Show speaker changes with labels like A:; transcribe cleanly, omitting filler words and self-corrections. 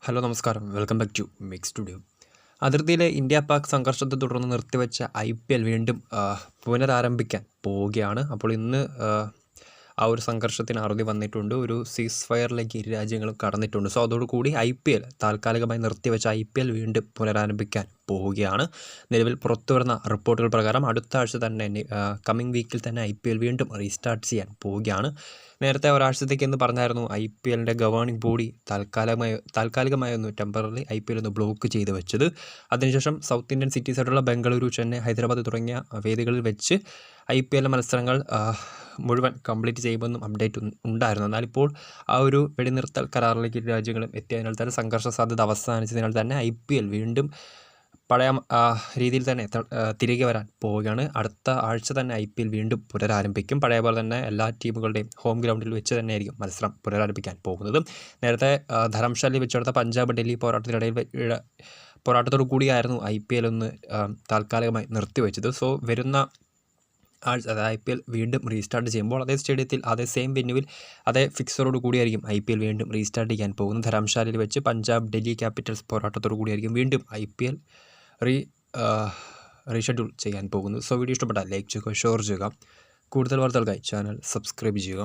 A: Hello നമസ്കാരം, welcome back to mix studio. അതിർത്തിയിലെ India Pak സംഘർഷത്തെ തുടർന്ന് നിർത്തിവെച്ച IPL വീണ്ടും പുനരാരംഭിക്കാൻ പോവുകയാണ്. അപ്പോൾ ഇന്ന് ആ ഒരു സംഘർഷത്തിന് അറുതി വന്നിട്ടുണ്ട്. ഒരു സീസ് ഫയറിലേക്ക് ഇരു രാജ്യങ്ങളും കടന്നിട്ടുണ്ട്. സോ അതോടുകൂടി IPL താൽക്കാലികമായി നിർത്തിവെച്ച IPL വീണ്ടും പുനരാരംഭിക്കാൻ പോവുകയാണ്. നിലവിൽ പുറത്തു വരുന്ന റിപ്പോർട്ടുകൾ പ്രകാരം അടുത്ത ആഴ്ച തന്നെ കമ്മിങ് വീക്കിൽ തന്നെ IPL വീണ്ടും റീസ്റ്റാർട്ട് ചെയ്യാൻ പോവുകയാണ്. നേരത്തെ ഒരാഴ്ചത്തേക്ക് എന്ന് പറഞ്ഞായിരുന്നു IPLൻ്റെ ഗവേണിംഗ് ബോഡി താൽക്കാലികമായി ഒന്ന് ടെമ്പററി IPL ഒന്ന് ബ്ലോക്ക് ചെയ്ത് വെച്ചത്. അതിനുശേഷം സൗത്ത് ഇന്ത്യൻ സിറ്റീസായിട്ടുള്ള ബംഗളൂരു, ചെന്നൈ, ഹൈദരാബാദ് തുടങ്ങിയ വേദികളിൽ വെച്ച് IPL മത്സരങ്ങൾ മുഴുവൻ കംപ്ലീറ്റ് ചെയ്യുമെന്നും അപ്ഡേറ്റ് ഉണ്ടായിരുന്നു. എന്നാൽ ഇപ്പോൾ ആ ഒരു വെടിനിർത്തൽ കരാറിലേക്ക് ഇരു രാജ്യങ്ങളും എത്തിയതിനാൽ തന്നെ സംഘർഷ സാധ്യത അവസാനിച്ചതിനാൽ തന്നെ IPL വീണ്ടും പഴയ രീതിയിൽ തന്നെ തിരികെ വരാൻ പോവുകയാണ്. അടുത്ത ആഴ്ച തന്നെ IPL വീണ്ടും പുനരാരംഭിക്കും. പഴയ പോലെ തന്നെ എല്ലാ ടീമുകളുടെയും ഹോം ഗ്രൗണ്ടിൽ വെച്ച് തന്നെയായിരിക്കും മത്സരം പുനരാരംഭിക്കാൻ പോകുന്നത്. നേരത്തെ ധരംശാലയിൽ വെച്ചെടുത്ത പഞ്ചാബ് ഡൽഹി പോരാട്ടത്തോടു കൂടിയായിരുന്നു IPL ഒന്ന് താൽക്കാലികമായി നിർത്തിവെച്ചത്. സോ വരുന്ന ആഴ്ച അതായത് IPL വീണ്ടും റീസ്റ്റാർട്ട് ചെയ്യുമ്പോൾ അതേ സ്റ്റേഡിയത്തിൽ അതേ സെയിം വെന്യൂവിൽ അതേ ഫിക്സറോട് കൂടിയായിരിക്കും IPL വീണ്ടും റീസ്റ്റാർട്ട് ചെയ്യാൻ പോകുന്നത്. ധരംശാലയിൽ വെച്ച് പഞ്ചാബ് ഡൽഹി ക്യാപിറ്റൽസ് പോരാട്ടത്തോടു കൂടിയായിരിക്കും വീണ്ടും IPL റീഷെഡ്യൂൾ ചെയ്യാൻ പോകുന്നത്. സോ വീഡിയോ ഇഷ്ടപ്പെട്ടാൽ ലൈക്ക് ചെയ്യുക, ഷെയർ ചെയ്യുക. കൂടുതൽ വാർത്തകൾക്കായി ചാനൽ സബ്സ്ക്രൈബ് ചെയ്യുക.